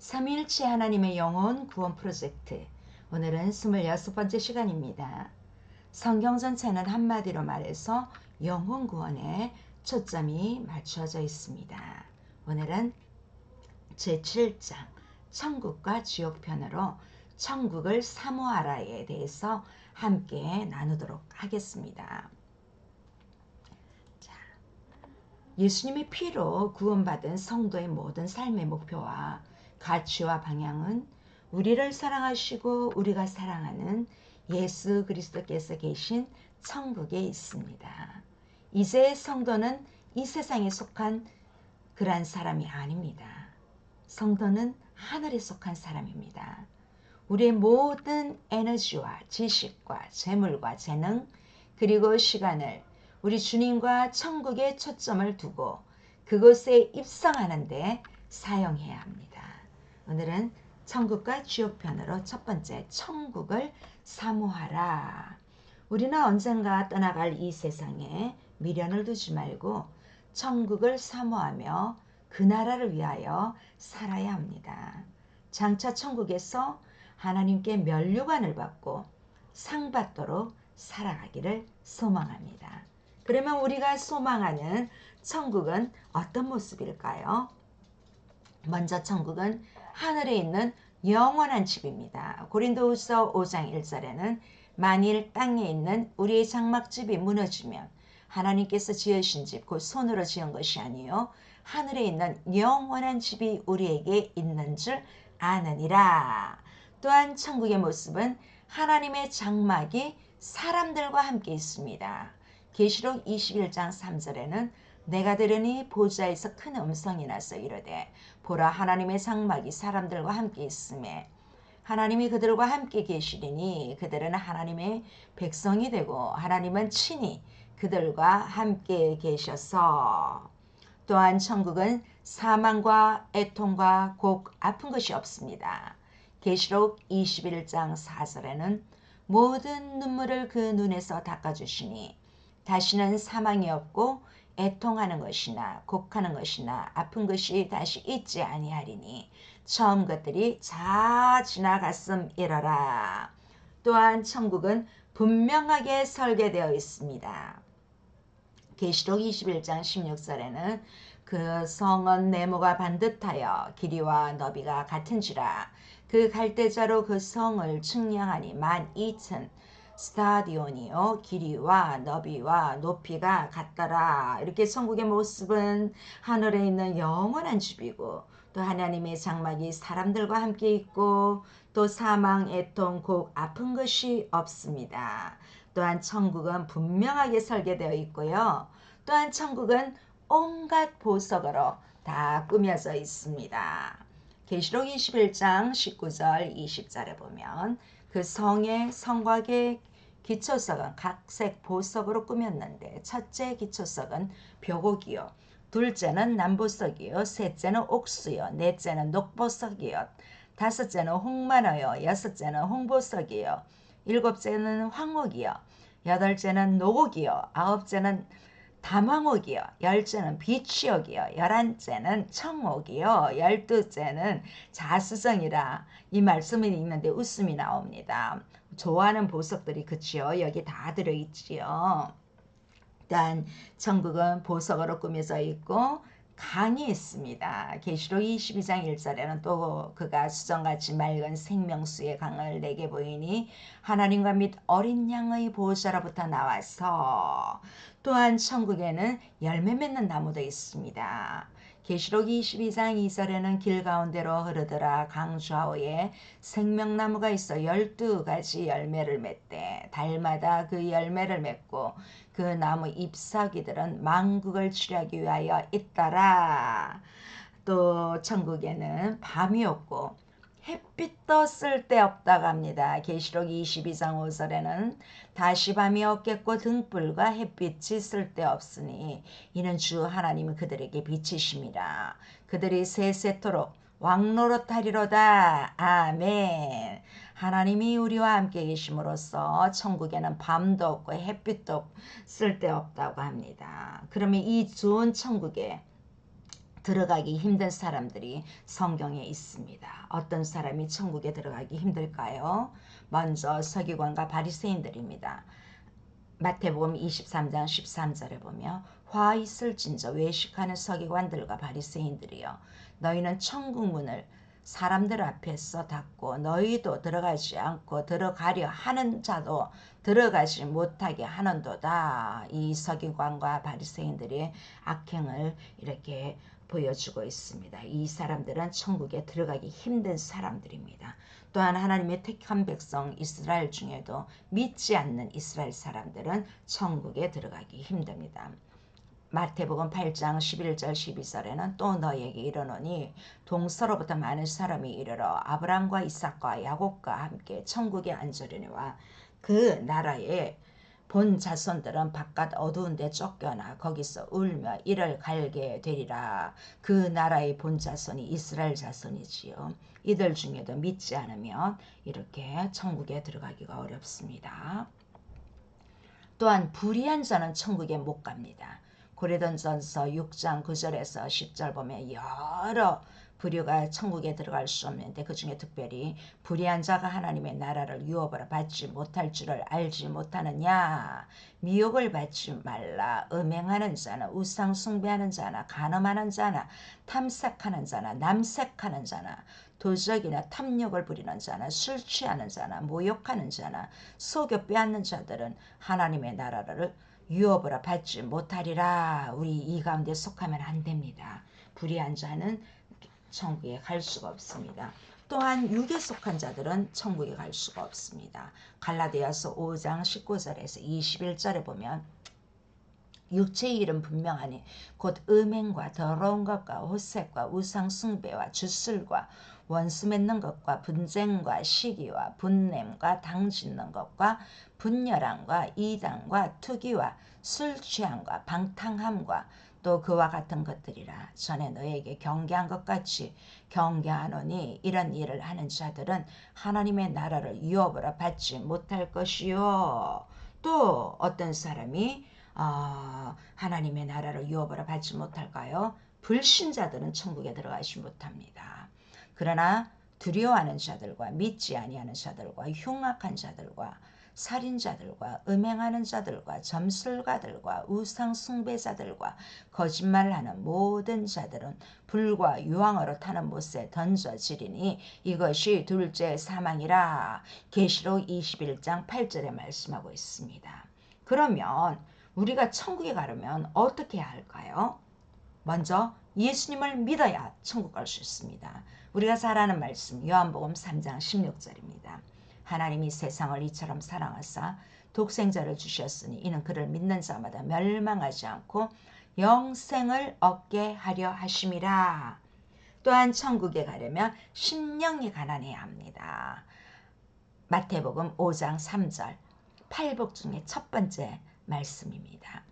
삼위일체 하나님의 영혼 구원 프로젝트. 오늘은 26번째 시간입니다. 성경 전체는 한마디로 말해서 영혼 구원에 초점이 맞춰져 있습니다. 오늘은 제7장 천국과 지옥 편으로 천국을 사모하라에 대해서 함께 나누도록 하겠습니다. 예수님의 피로 구원받은 성도의 모든 삶의 목표와 가치와 방향은 우리를 사랑하시고 우리가 사랑하는 예수 그리스도께서 계신 천국에 있습니다. 이제 성도는 이 세상에 속한 그러한 사람이 아닙니다. 성도는 하늘에 속한 사람입니다. 우리의 모든 에너지와 지식과 재물과 재능 그리고 시간을 우리 주님과 천국에 초점을 두고 그곳에 입성하는 데 사용해야 합니다. 오늘은 천국과 지옥 편으로 첫 번째 천국을 사모하라. 우리는 언젠가 떠나갈 이 세상에 미련을 두지 말고 천국을 사모하며 그 나라를 위하여 살아야 합니다. 장차 천국에서 하나님께 면류관을 받고 상 받도록 살아가기를 소망합니다. 그러면 우리가 소망하는 천국은 어떤 모습일까요? 먼저 천국은 하늘에 있는 영원한 집입니다. 고린도후서 5장 1절에는 만일 땅에 있는 우리의 장막집이 무너지면 하나님께서 지으신 집, 곧 손으로 지은 것이 아니요 하늘에 있는 영원한 집이 우리에게 있는 줄 아느니라. 또한 천국의 모습은 하나님의 장막이 사람들과 함께 있습니다. 계시록 21장 3절에는 내가 들으니 보좌에서 큰 음성이 나서 이르되 보라 하나님의 장막이 사람들과 함께 있음에 하나님이 그들과 함께 계시리니 그들은 하나님의 백성이 되고 하나님은 친히 그들과 함께 계셔서. 또한 천국은 사망과 애통과 곡 아픈 것이 없습니다. 계시록 21장 4절에는 모든 눈물을 그 눈에서 닦아주시니 다시는 사망이 없고 애통하는 것이나 곡하는 것이나 아픈 것이 다시 있지 아니하리니 처음 것들이 다 지나갔음이러라. 또한 천국은 분명하게 설계되어 있습니다. 계시록 21장 16절에는 그 성은 네모가 반듯하여 길이와 너비가 같은지라 그 갈대자로 그 성을 측량하니 12,000 스타디온이요 길이와 너비와 높이가 같더라. 이렇게 천국의 모습은 하늘에 있는 영원한 집이고 또 하나님의 장막이 사람들과 함께 있고 또 사망, 애통, 곡, 아픈 것이 없습니다. 또한 천국은 분명하게 설계되어 있고요. 또한 천국은 온갖 보석으로 다 꾸며져 있습니다. 계시록 21장 19절 20절에 보면 그 성의 성곽의 기초석은 각색 보석으로 꾸몄는데 첫째 기초석은 벼곡이요 둘째는 남보석이요 셋째는 옥수요 넷째는 녹보석이요 다섯째는 홍만어요 여섯째는 홍보석이요 일곱째는 황옥이요 여덟째는 노곡이요 아홉째는 담황옥이요 열째는 비취옥이요 열한째는 청옥이요 열두째는 자수정이라. 이 말씀이 있는데 웃음이 나옵니다. 좋아하는 보석들이 그치요 여기 다 들어있지요. 일단 천국은 보석으로 꾸며져 있고 강이 있습니다. 계시록 22장 1절에는 또 그가 수정같이 맑은 생명수의 강을 내게 보이니 하나님과 및 어린 양의 보호자로부터 나와서. 또한 천국에는 열매 맺는 나무도 있습니다. 계시록 22장 2절에는 길 가운데로 흐르더라 강 좌우에 생명나무가 있어 12가지 열매를 맺되 달마다 그 열매를 맺고 그 나무 잎사귀들은 만국을 치료하기 위하여 있더라. 또 천국에는 밤이 없고 햇빛도 쓸데없다고 합니다. 계시록 22장 5절에는 다시 밤이 없겠고 등불과 햇빛이 쓸데없으니 이는 주 하나님이 그들에게 빛이심이라. 그들이 세세토록 왕노릇하리로다. 아멘. 하나님이 우리와 함께 계심으로써 천국에는 밤도 없고 햇빛도 쓸데없다고 합니다. 그러면 이 좋은 천국에 들어가기 힘든 사람들이 성경에 있습니다. 어떤 사람이 천국에 들어가기 힘들까요? 먼저 서기관과 바리새인들입니다. 마태복음 23장 13절에 보면 화 있을진저 외식하는 서기관들과 바리새인들이여 너희는 천국 문을 사람들 앞에서 닫고 너희도 들어가지 않고 들어가려 하는 자도 들어가지 못하게 하는도다. 이 서기관과 바리새인들의 악행을 이렇게 보여주고 있습니다. 이 사람들은 천국에 들어가기 힘든 사람들입니다. 또한 하나님의 택한 백성 이스라엘 중에도 믿지 않는 이스라엘 사람들은 천국에 들어가기 힘듭니다. 마태복음 8장 11절 12절에는 또 너희에게 이르노니 동서로부터 많은 사람이 이르러 아브라함과 이삭과 야곱과 함께 천국에 앉으려니와 그 나라에 본 자손들은 바깥 어두운 데 쫓겨나 거기서 울며 이를 갈게 되리라. 그 나라의 본 자손이 이스라엘 자손이지요. 이들 중에도 믿지 않으면 이렇게 천국에 들어가기가 어렵습니다. 또한 불의한 자는 천국에 못 갑니다. 고린도전서 6장 9절에서 10절 보면 여러 부류가 천국에 들어갈 수 없는데 그 중에 특별히 불의한 자가 하나님의 나라를 유업으로 받지 못할 줄을 알지 못하느냐. 미혹을 받지 말라. 음행하는 자나 우상 숭배하는 자나 간음하는 자나 탐색하는 자나 남색하는 자나 도적이나 탐욕을 부리는 자나 술 취하는 자나 모욕하는 자나 속여 빼앗는 자들은 하나님의 나라를 유업으로 받지 못하리라. 우리 이 가운데 속하면 안 됩니다. 불의한 자는 천국에 갈 수가 없습니다. 또한 육에 속한 자들은 천국에 갈 수가 없습니다. 갈라디아서 5장 19절에서 21절에 보면 육체의 일은 분명하니 곧 음행과 더러운 것과 호색과 우상 숭배와 주술과 원수 맺는 것과 분쟁과 시기와 분냄과 당 짓는 것과 분열함과 이단과 투기와 술 취함과 방탕함과 또 그와 같은 것들이라. 전에 너에게 경계한 것 같이 경계하노니 이런 일을 하는 자들은 하나님의 나라를 유업으로 받지 못할 것이요. 또 어떤 사람이 하나님의 나라를 유업으로 받지 못할까요? 불신자들은 천국에 들어가지 못합니다. 그러나 두려워하는 자들과 믿지 아니하는 자들과 흉악한 자들과 살인자들과 음행하는 자들과 점술가들과 우상 숭배자들과 거짓말하는 모든 자들은 불과 유황으로 타는 못에 던져지리니 이것이 둘째 사망이라. 계시록 21장 8절에 말씀하고 있습니다. 그러면 우리가 천국에 가려면 어떻게 해야 할까요? 먼저 예수님을 믿어야 천국 갈 수 있습니다. 우리가 잘 아는 말씀 요한복음 3장 16절입니다. 하나님이 세상을 이처럼 사랑하사 독생자를 주셨으니 이는 그를 믿는 자마다 멸망하지 않고 영생을 얻게 하려 하심이라. 또한 천국에 가려면 심령이 가난해야 합니다. 마태복음 5장 3절 팔복 중에 첫 번째 말씀입니다.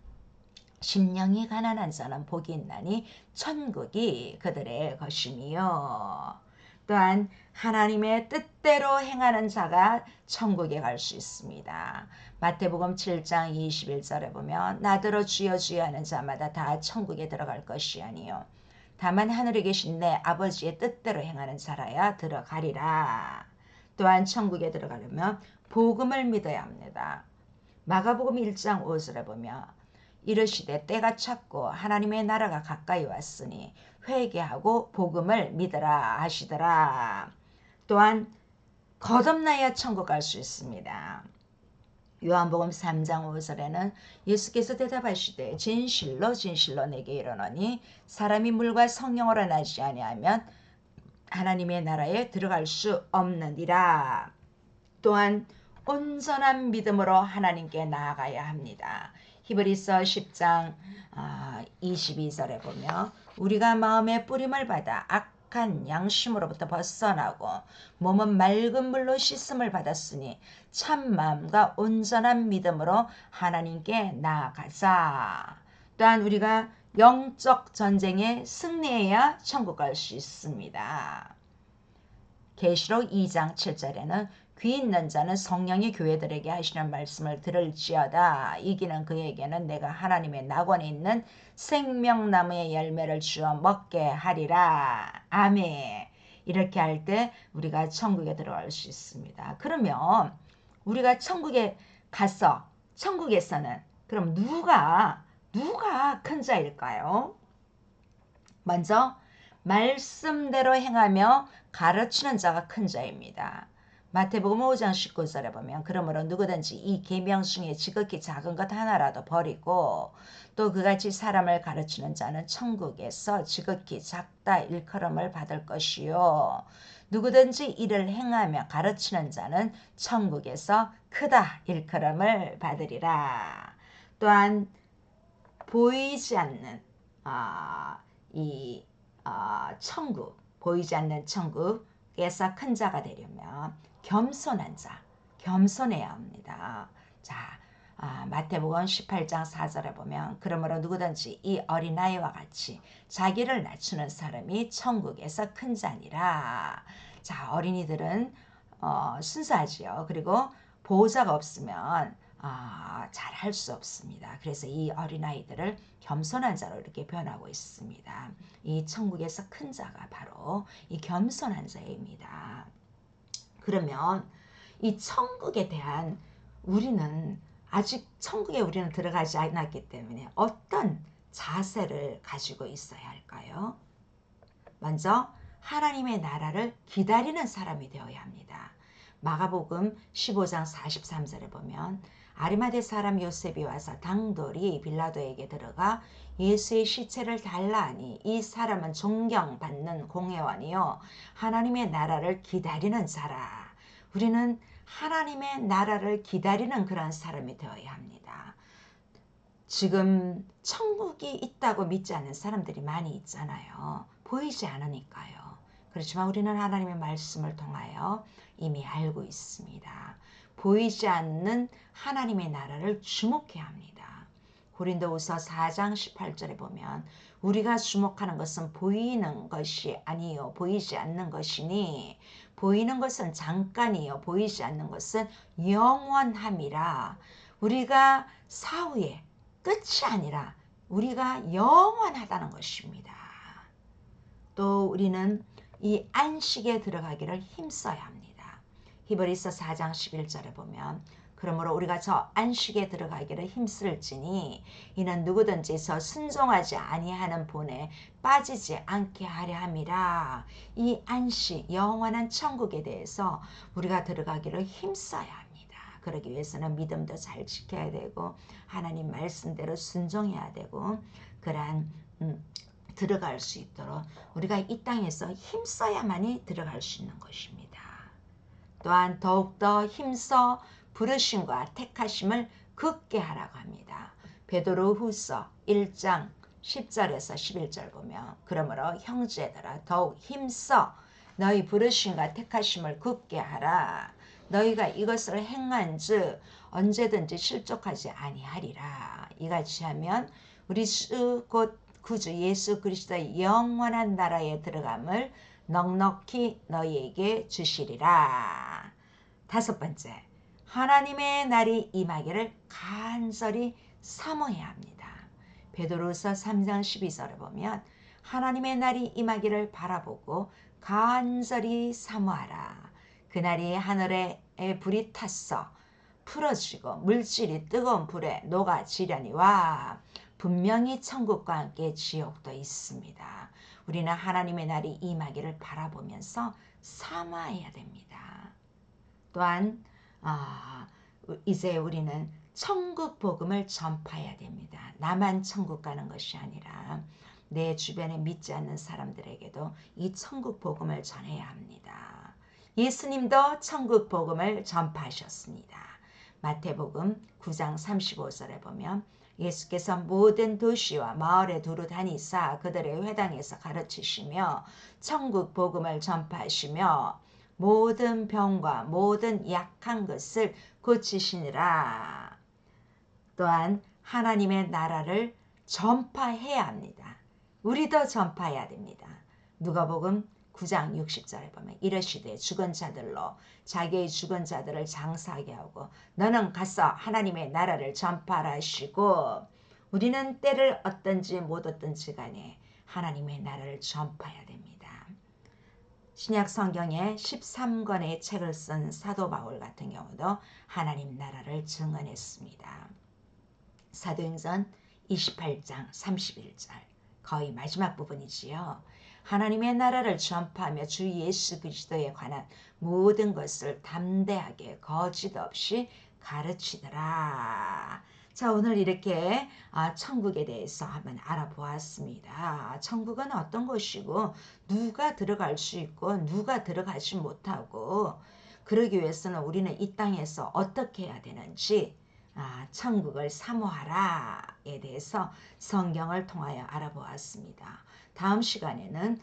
심령이 가난한 자는 복이 있나니 천국이 그들의 것이니요. 또한 하나님의 뜻대로 행하는 자가 천국에 갈 수 있습니다. 마태복음 7장 21절에 보면 나더러 주여 주여 하는 자마다 다 천국에 들어갈 것이 아니요 다만 하늘에 계신 내 아버지의 뜻대로 행하는 자라야 들어가리라. 또한 천국에 들어가려면 복음을 믿어야 합니다. 마가복음 1장 5절에 보면 이르시되 때가 찼고 하나님의 나라가 가까이 왔으니 회개하고 복음을 믿으라 하시더라. 또한 거듭나야 천국 갈 수 있습니다. 요한복음 3장 5절에는 예수께서 대답하시되 진실로 진실로 내게 이르노니 사람이 물과 성령으로 나지 아니하면 하나님의 나라에 들어갈 수 없느니라. 또한 온전한 믿음으로 하나님께 나아가야 합니다. 히브리서 10장 22절에 보면 우리가 마음의 뿌림을 받아 악한 양심으로부터 벗어나고 몸은 맑은 물로 씻음을 받았으니 참 마음과 온전한 믿음으로 하나님께 나아가자. 또한 우리가 영적 전쟁에 승리해야 천국 갈 수 있습니다. 계시록 2장 7절에는 귀 있는 자는 성령이 교회들에게 하시는 말씀을 들을지어다. 이기는 그에게는 내가 하나님의 낙원에 있는 생명나무의 열매를 주어 먹게 하리라. 아멘. 이렇게 할 때 우리가 천국에 들어갈 수 있습니다. 그러면 우리가 천국에 가서 천국에서는 그럼 누가 큰 자일까요? 먼저 말씀대로 행하며 가르치는 자가 큰 자입니다. 마태복음 5장 19절에 보면 그러므로 누구든지 이 계명 중에 지극히 작은 것 하나라도 버리고 또 그같이 사람을 가르치는 자는 천국에서 지극히 작다 일컬음을 받을 것이요 누구든지 이를 행하며 가르치는 자는 천국에서 크다 일컬음을 받으리라. 또한 보이지 않는 이 천국, 보이지 않는 천국에서 큰 자가 되려면 겸손한 자, 겸손해야 합니다. 자, 마태복음 18장 4절에 보면 그러므로 누구든지 이 어린아이와 같이 자기를 낮추는 사람이 천국에서 큰 자니라. 자, 어린이들은 순수하지요. 그리고 보호자가 없으면 잘 할 수 없습니다. 그래서 이 어린아이들을 겸손한 자로 이렇게 표현하고 있습니다. 이 천국에서 큰 자가 바로 이 겸손한 자입니다. 그러면 이 천국에 대한 우리는 아직 천국에 우리는 들어가지 않았기 때문에 어떤 자세를 가지고 있어야 할까요? 먼저 하나님의 나라를 기다리는 사람이 되어야 합니다. 마가복음 15장 43절에 보면 아리마대 사람 요셉이 와서 당돌이 빌라도에게 들어가 예수의 시체를 달라 하니 이 사람은 존경받는 공회원이요 하나님의 나라를 기다리는 자라. 우리는 하나님의 나라를 기다리는 그런 사람이 되어야 합니다. 지금 천국이 있다고 믿지 않는 사람들이 많이 있잖아요. 보이지 않으니까요. 그렇지만 우리는 하나님의 말씀을 통하여 이미 알고 있습니다. 보이지 않는 하나님의 나라를 주목해야 합니다. 고린도후서 4장 18절에 보면 우리가 주목하는 것은 보이는 것이 아니요 보이지 않는 것이니 보이는 것은 잠깐이요 보이지 않는 것은 영원함이라. 우리가 사후에 끝이 아니라 우리가 영원하다는 것입니다. 또 우리는 이 안식에 들어가기를 힘써야 합니다. 히브리서 4장 11절에 보면 그러므로 우리가 저 안식에 들어가기를 힘쓸지니 이는 누구든지 저 순종하지 아니하는 본에 빠지지 않게 하려 함이라. 이 안식 영원한 천국에 대해서 우리가 들어가기를 힘써야 합니다. 그러기 위해서는 믿음도 잘 지켜야 되고 하나님 말씀대로 순종해야 되고 그러한 들어갈 수 있도록 우리가 이 땅에서 힘써야만이 들어갈 수 있는 것입니다. 또한 더욱더 힘써 부르심과 택하심을 굳게 하라고 합니다. 베드로후서 1장 10절에서 11절 보면 그러므로 형제들아 더욱 힘써 너희 부르심과 택하심을 굳게 하라. 너희가 이것을 행한즉 언제든지 실족하지 아니하리라. 이같이 하면 우리 주 곧 구주 예수 그리스도의 영원한 나라에 들어감을 넉넉히 너희에게 주시리라. 다섯 번째, 하나님의 날이 임하기를 간절히 사모해야 합니다. 베드로서 3장 12절에 보면 하나님의 날이 임하기를 바라보고 간절히 사모하라. 그날이 하늘에 불이 탔어 풀어지고 물질이 뜨거운 불에 녹아지려니와 분명히 천국과 함께 지옥도 있습니다. 우리는 하나님의 날이 임하기를 바라보면서 사모해야 됩니다. 또한 이제 우리는 천국 복음을 전파해야 됩니다. 나만 천국 가는 것이 아니라 내 주변에 믿지 않는 사람들에게도 이 천국 복음을 전해야 합니다. 예수님도 천국 복음을 전파하셨습니다. 마태복음 9장 35절에 보면 예수께서 모든 도시와 마을에 두루 다니사 그들의 회당에서 가르치시며 천국 복음을 전파하시며 모든 병과 모든 약한 것을 고치시니라. 또한 하나님의 나라를 전파해야 합니다. 우리도 전파해야 됩니다. 누가복음 9장 60절에 보면 이르시되 죽은 자들로 자기의 죽은 자들을 장사하게 하고 너는 가서 하나님의 나라를 전파하라 하시고 우리는 때를 얻든지 못 얻든지 간에 하나님의 나라를 전파해야 됩니다. 신약 성경에 13권의 책을 쓴 사도 바울 같은 경우도 하나님 나라를 증언했습니다. 사도행전 28장 31절 거의 마지막 부분이지요. 하나님의 나라를 전파하며 주 예수 그리스도에 관한 모든 것을 담대하게 거짓 없이 가르치더라. 자, 오늘 이렇게 천국에 대해서 한번 알아보았습니다. 천국은 어떤 곳이고 누가 들어갈 수 있고 누가 들어가지 못하고 그러기 위해서는 우리는 이 땅에서 어떻게 해야 되는지 천국을 사모하라에 대해서 성경을 통하여 알아보았습니다. 다음 시간에는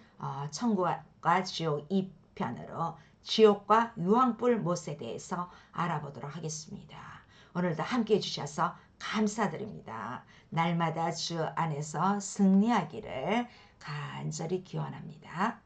천국과 지옥 2편으로 지옥과 유황불 못에 대해서 알아보도록 하겠습니다. 오늘도 함께해 주셔서 감사드립니다. 날마다 주 안에서 승리하기를 간절히 기원합니다.